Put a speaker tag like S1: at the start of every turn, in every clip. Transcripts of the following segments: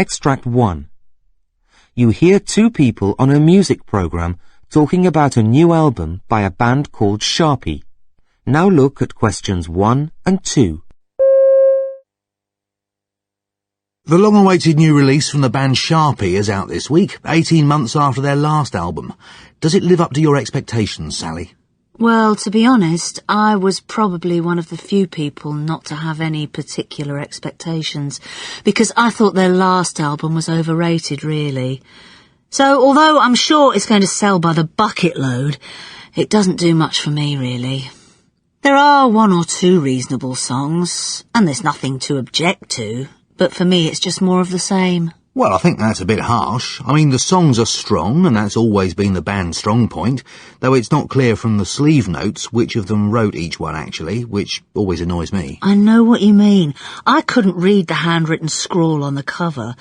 S1: Extract 1. You hear two people on a music program talking about a new album by a band called Sharpie. Now look at questions 1 and 2.
S2: The long-awaited new release from the band Sharpie is out this week, 18 months after their last album. Does it live up to your expectations, Sally?
S3: Well, to be honest, I was probably one of the few people not to have any particular expectations, because I thought their last album was overrated, really. So, although I'm sure it's going to sell by the bucket load, it doesn't do much for me, really. There are one or two reasonable songs, and there's nothing to object to, but for me it's just more of the same.
S2: Well, I think that's a bit harsh. I mean, the songs are strong, and that's always been the band's strong point, though it's not clear from the sleeve notes which of them wrote each one, actually, which always annoys me.
S3: I know what you mean. I couldn't read the handwritten scrawl on the cover,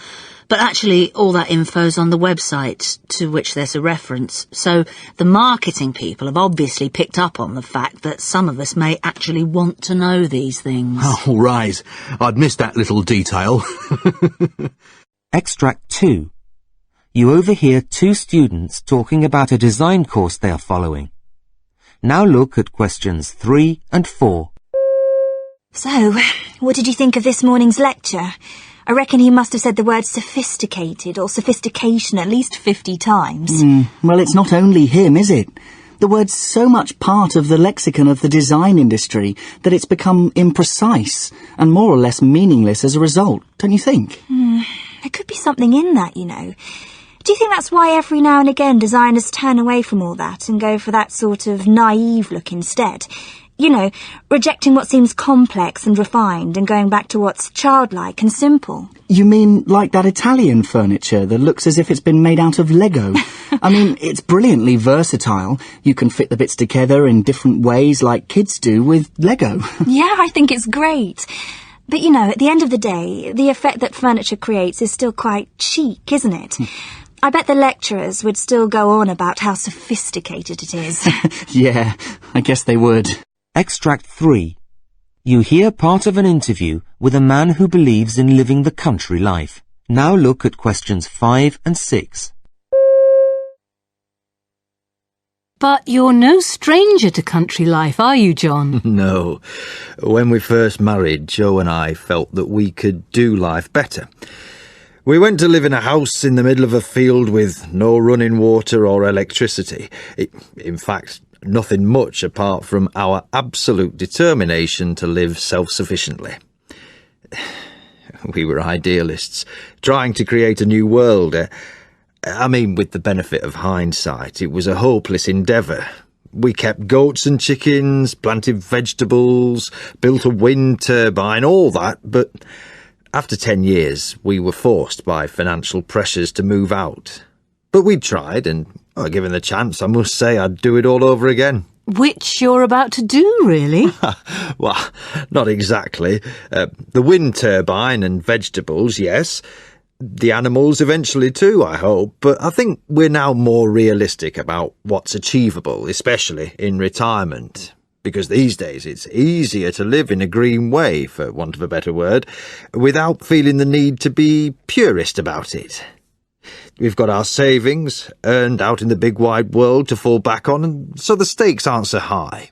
S3: but actually all that info's on the website, to which there's a reference, so the marketing people have obviously picked up on the fact that some of us may actually want to know these things.
S2: Oh, right. I'd missed that little detail.
S1: Extract 2. You overhear two students talking about a design course they are following. Now look at questions 3 and 4.
S4: So, what did you think of this morning's lecture? I reckon he must have said the word sophisticated or sophistication at least 50 times.
S5: Well, it's not only him, is it? The word's so much part of the lexicon of the design industry that it's become imprecise and more or less meaningless as a result, don't you think?
S4: There could be something in that, you know. Do you think that's why every now and again designers turn away from all that and go for that sort of naive look instead? You know, rejecting what seems complex and refined and going back to what's childlike and simple.
S5: You mean like that Italian furniture that looks as if it's been made out of Lego? I mean, it's brilliantly versatile. You can fit the bits together in different ways like kids do with Lego.
S4: Yeah, I think it's great. But, you know, at the end of the day, the effect that furniture creates is still quite chic, isn't it? I bet the lecturers would still go on about how sophisticated it is.
S5: Yeah, I guess they would.
S1: Extract 3. You hear part of an interview with a man who believes in living the country life. Now look at questions 5 and 6.
S6: But you're no stranger to country life, are you, John?
S7: No. When we first married, Joe and I felt that we could do life better. We went to live in a house in the middle of a field with no running water or electricity. In fact, nothing much apart from our absolute determination to live self-sufficiently. We were idealists, trying to create a new world. I mean, with the benefit of hindsight, it was a hopeless endeavour. We kept goats and chickens, planted vegetables, built a wind turbine, all that, but after 10 years, we were forced by financial pressures to move out. But we tried, and given the chance, I must say I'd do it all over again.
S6: Which you're about to do, really?
S7: Well, not exactly. The wind turbine and vegetables, yes. The animals eventually too, I hope, but I think we're now more realistic about what's achievable, especially in retirement. Because these days it's easier to live in a green way, for want of a better word, without feeling the need to be purist about it. We've got our savings earned out in the big wide world to fall back on, and so the stakes aren't so high.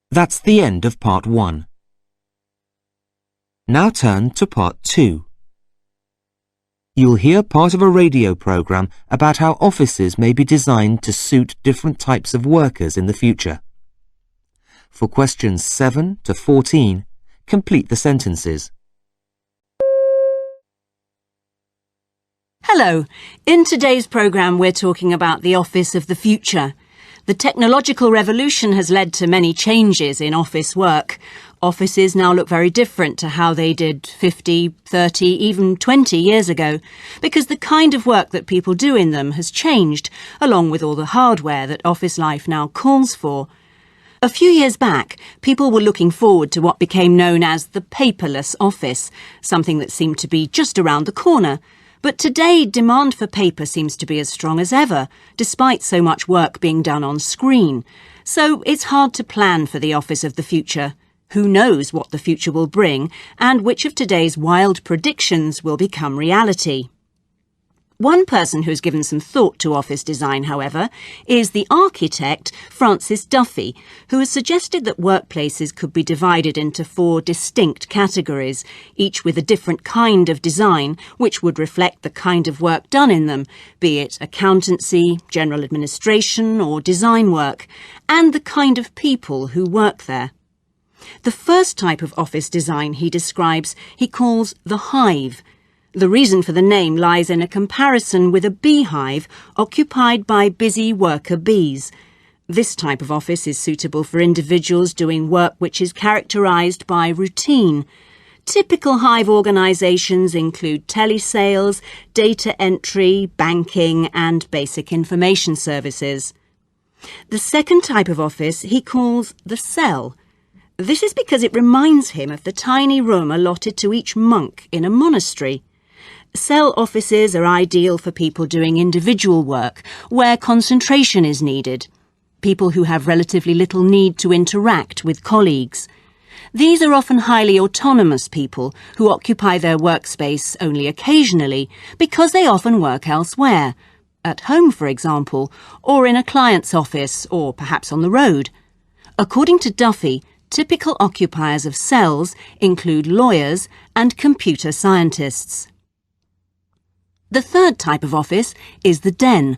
S1: That's the end of part 1. Now turn to part 2. You'll hear part of a radio program about how offices may be designed to suit different types of workers in the future. For questions 7 to 14, complete the sentences.
S6: Hello. In today's programme, we're talking about the office of the future. The technological revolution has led to many changes in office work. Offices now look very different to how they did 50, 30, even 20 years ago, because the kind of work that people do in them has changed, along with all the hardware that office life now calls for. A few years back, people were looking forward to what became known as the paperless office, something that seemed to be just around the corner. But today, demand for paper seems to be as strong as ever, despite so much work being done on screen. So it's hard to plan for the office of the future. Who knows what the future will bring and which of today's wild predictions will become reality? One person who's given some thought to office design, however, is the architect Francis Duffy, who has suggested that workplaces could be divided into 4 distinct categories, each with a different kind of design, which would reflect the kind of work done in them, be it accountancy, general administration or design work, and the kind of people who work there. The first type of office design he describes he calls the Hive. The reason for the name lies in a comparison with a beehive occupied by busy worker bees. This type of office is suitable for individuals doing work which is characterised by routine. Typical Hive organisations include telesales, data entry, banking and basic information services. The second type of office he calls the cell. This is because it reminds him of the tiny room allotted to each monk in a monastery. Cell offices are ideal for people doing individual work, where concentration is needed, people who have relatively little need to interact with colleagues. These are often highly autonomous people who occupy their workspace only occasionally because they often work elsewhere, at home for example, or in a client's office, or perhaps on the road. According to Duffy, typical occupiers of cells include lawyers and computer scientists. The third type of office is the den.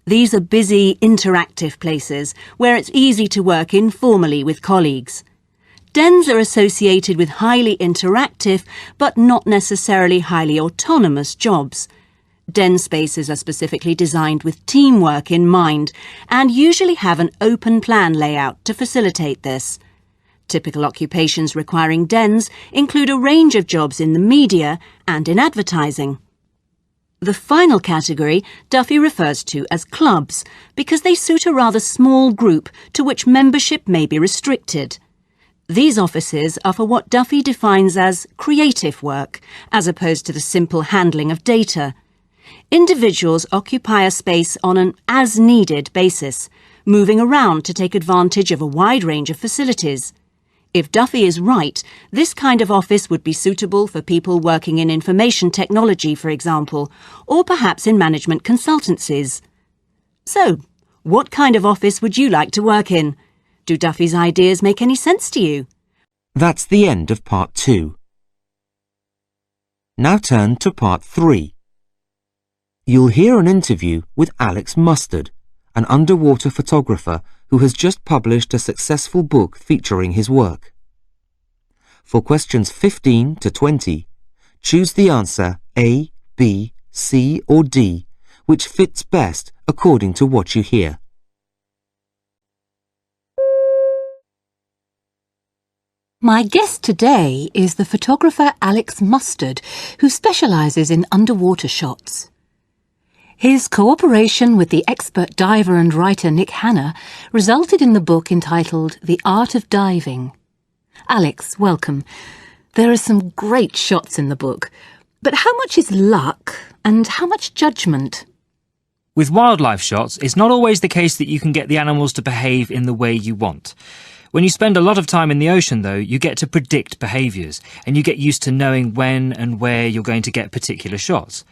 S6: These are busy, interactive places where it's easy to work informally with colleagues. Dens are associated with highly interactive but not necessarily highly autonomous jobs. Den spaces are specifically designed with teamwork in mind and usually have an open plan layout to facilitate this. Typical occupations requiring dens include a range of jobs in the media and in advertising. The final category Duffy refers to as clubs because they suit a rather small group to which membership may be restricted. These offices are for what Duffy defines as creative work, as opposed to the simple handling of data. Individuals occupy a space on an as-needed basis, moving around to take advantage of a wide range of facilities. If Duffy is right, this kind of office would be suitable for people working in information technology, for example, or perhaps in management consultancies. So, what kind of office would you like to work in? Do Duffy's ideas make any sense to you?
S1: That's the end of part 2. Now turn to part 3. You'll hear an interview with Alex Mustard, an underwater photographer who has just published a successful book featuring his work. For questions 15 to 20, choose the answer A, B, C or D, which fits best according to what you hear.
S8: My guest today is the photographer Alex Mustard, who specialises in underwater shots. His cooperation with the expert diver and writer Nick Hanna resulted in the book entitled The Art of Diving. Alex, welcome. There are some great shots in the book, but how much is luck and how much judgment?
S9: With wildlife shots, it's not always the case that you can get the animals to behave in the way you want. When you spend a lot of time in the ocean, though, you get to predict behaviours, and you get used to knowing when and where you're going to get particular shots.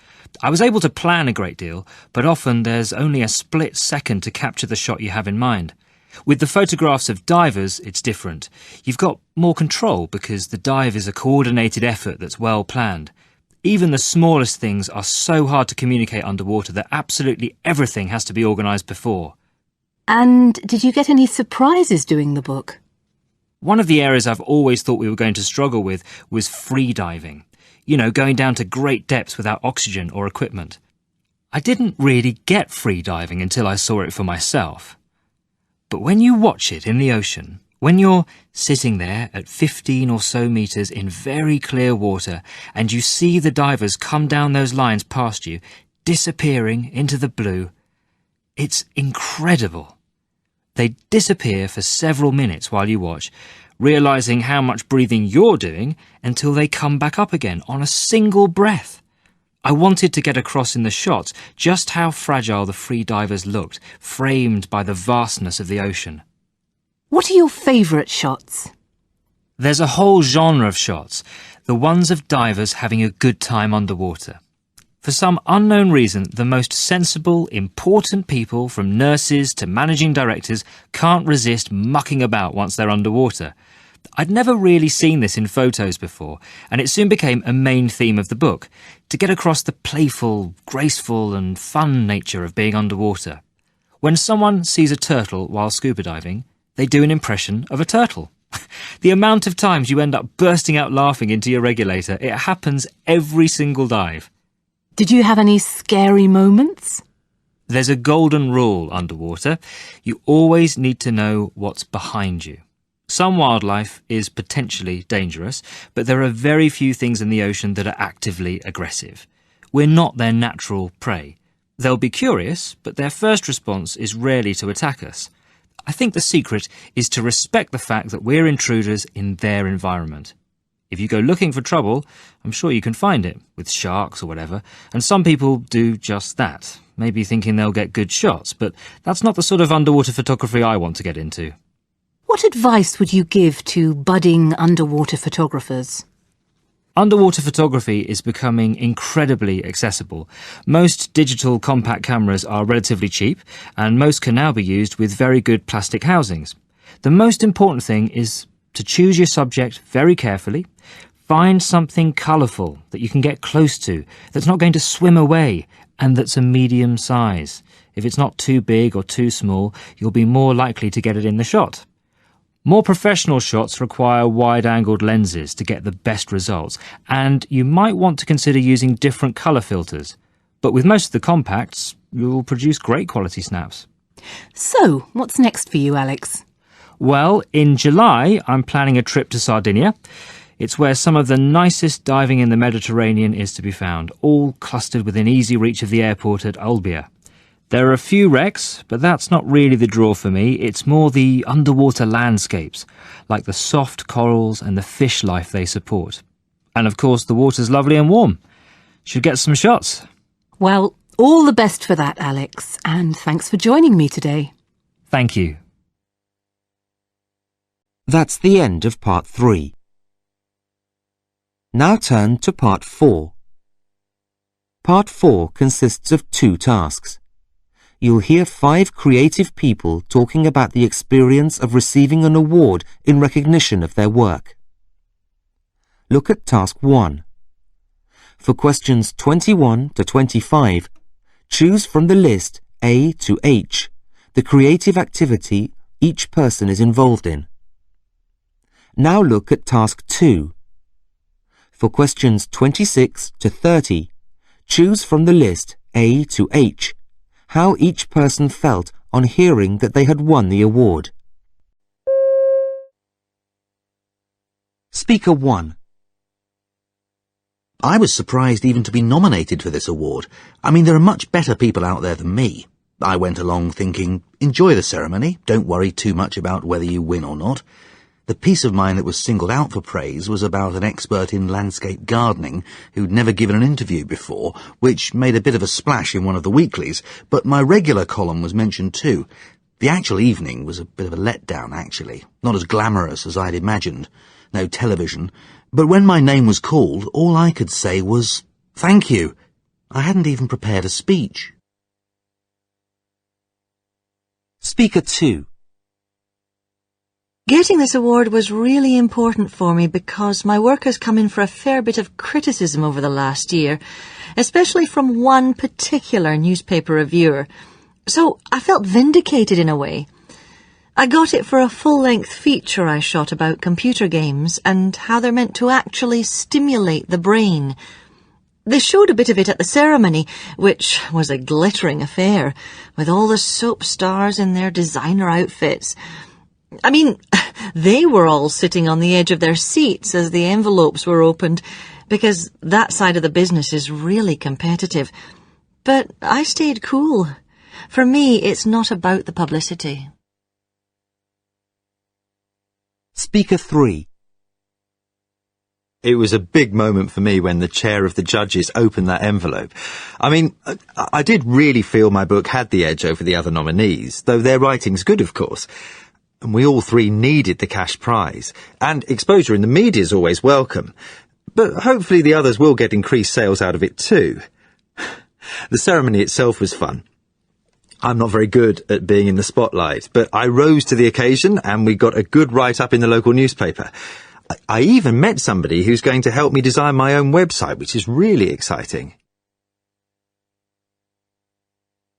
S9: I was able to plan a great deal, but often there's only a split second to capture the shot you have in mind. With the photographs of divers, it's different. You've got more control because the dive is a coordinated effort that's well planned. Even the smallest things are so hard to communicate underwater that absolutely everything has to be organised before.
S8: And did you get any surprises doing the book?
S9: One of the areas I've always thought we were going to struggle with was free diving. You know, going down to great depths without oxygen or equipment. I didn't really get free diving until I saw it for myself. But when you watch it in the ocean, when you're sitting there at 15 or so metres in very clear water and you see the divers come down those lines past you, disappearing into the blue, it's incredible. They disappear for several minutes while you watch, realising how much breathing you're doing until they come back up again on a single breath. I wanted to get across in the shots just how fragile the free divers looked, framed by the vastness of the ocean.
S8: What are your favourite shots?
S9: There's a whole genre of shots, the ones of divers having a good time underwater. For some unknown reason, the most sensible, important people, from nurses to managing directors, can't resist mucking about once they're underwater. I'd never really seen this in photos before, and it soon became a main theme of the book, to get across the playful, graceful and fun nature of being underwater. When someone sees a turtle while scuba diving, they do an impression of a turtle. The amount of times you end up bursting out laughing into your regulator, it happens every single dive.
S8: Did you have any scary moments?
S9: There's a golden rule underwater. You always need to know what's behind you. Some wildlife is potentially dangerous, but there are very few things in the ocean that are actively aggressive. We're not their natural prey. They'll be curious, but their first response is rarely to attack us. I think the secret is to respect the fact that we're intruders in their environment. If you go looking for trouble, I'm sure you can find it, with sharks or whatever, and some people do just that, maybe thinking they'll get good shots, but that's not the sort of underwater photography I want to get into.
S8: What advice would you give to budding underwater photographers?
S9: Underwater photography is becoming incredibly accessible. Most digital compact cameras are relatively cheap, and most can now be used with very good plastic housings. The most important thing is to choose your subject very carefully. Find something colourful that you can get close to, that's not going to swim away, and that's a medium size. If it's not too big or too small, you'll be more likely to get it in the shot. More professional shots require wide-angled lenses to get the best results, and you might want to consider using different colour filters. But with most of the compacts, you'll produce great quality snaps.
S8: So, what's next for you, Alex?
S9: Well, in July, I'm planning a trip to Sardinia. It's where some of the nicest diving in the Mediterranean is to be found, all clustered within easy reach of the airport at Olbia. There are a few wrecks, but that's not really the draw for me. It's more the underwater landscapes, like the soft corals and the fish life they support. And of course, the water's lovely and warm. Should get some shots.
S8: Well, all the best for that, Alex, and thanks for joining me today.
S9: Thank you.
S1: That's the end of part 3. Now turn to part 4. Part 4 consists of 2 tasks. You'll hear 5 creative people talking about the experience of receiving an award in recognition of their work. Look at task 1. For questions 21 to 25, choose from the list A to H the creative activity each person is involved in. Now look at task 2. For questions 26 to 30, choose from the list A to H how each person felt on hearing that they had won the award. Speaker 1.
S2: I was surprised even to be nominated for this award. I mean, there are much better people out there than me. I went along thinking, enjoy the ceremony, don't worry too much about whether you win or not. The piece of mine that was singled out for praise was about an expert in landscape gardening who'd never given an interview before, which made a bit of a splash in one of the weeklies, but my regular column was mentioned too. The actual evening was a bit of a letdown, actually. Not as glamorous as I'd imagined. No television. But when my name was called, all I could say was, thank you. I hadn't even prepared a speech.
S1: Speaker 2.
S10: Getting this award was really important for me because my work has come in for a fair bit of criticism over the last year, especially from one particular newspaper reviewer. So I felt vindicated in a way. I got it for a full-length feature I shot about computer games and how they're meant to actually stimulate the brain. They showed a bit of it at the ceremony, which was a glittering affair, with all the soap stars in their designer outfits. I mean, they were all sitting on the edge of their seats as the envelopes were opened, because that side of the business is really competitive. But I stayed cool. For me, it's not about the publicity.
S1: Speaker 3.
S7: It was a big moment for me when the chair of the judges opened that envelope. I mean, I did really feel my book had the edge over the other nominees, though their writing's good, of course. and we all three needed the cash prize, and exposure in the media is always welcome. But hopefully the others will get increased sales out of it too. The ceremony itself was fun. I'm not very good at being in the spotlight, but I rose to the occasion and we got a good write-up in the local newspaper. I even met somebody who's going to help me design my own website, which is really exciting.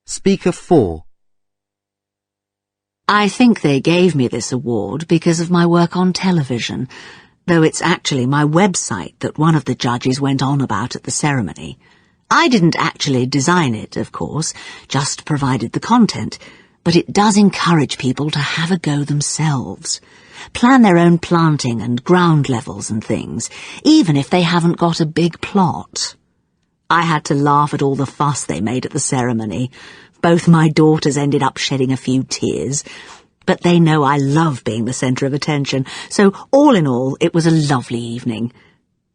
S1: Speaker 4.
S3: I think they gave me this award because of my work on television, though it's actually my website that one of the judges went on about at the ceremony. I didn't actually design it, of course, just provided the content, but it does encourage people to have a go themselves. Plan their own planting and ground levels and things, even if they haven't got a big plot. I had to laugh at all the fuss they made at the ceremony. Both my daughters ended up shedding a few tears, but they know I love being the centre of attention, so all in all, it was a lovely evening.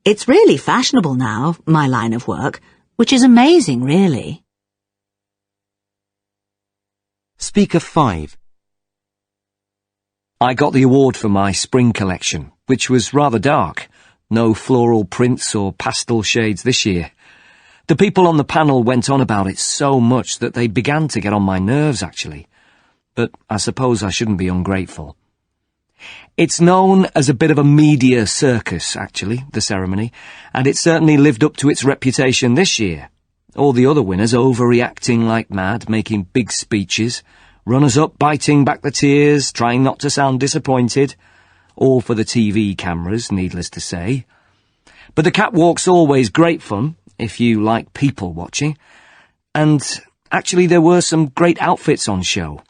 S3: It's really fashionable now, my line of work, which is amazing, really.
S1: Speaker 5.
S11: I got the award for my spring collection, which was rather dark. No floral prints or pastel shades this year. The people on the panel went on about it so much that they began to get on my nerves, actually. But I suppose I shouldn't be ungrateful. It's known as a bit of a media circus, actually, the ceremony, and it certainly lived up to its reputation this year. All the other winners overreacting like mad, making big speeches, runners-up biting back the tears, trying not to sound disappointed. All for the TV cameras, needless to say. But the catwalk's always great fun, if you like people watching. And actually there were some great outfits on show.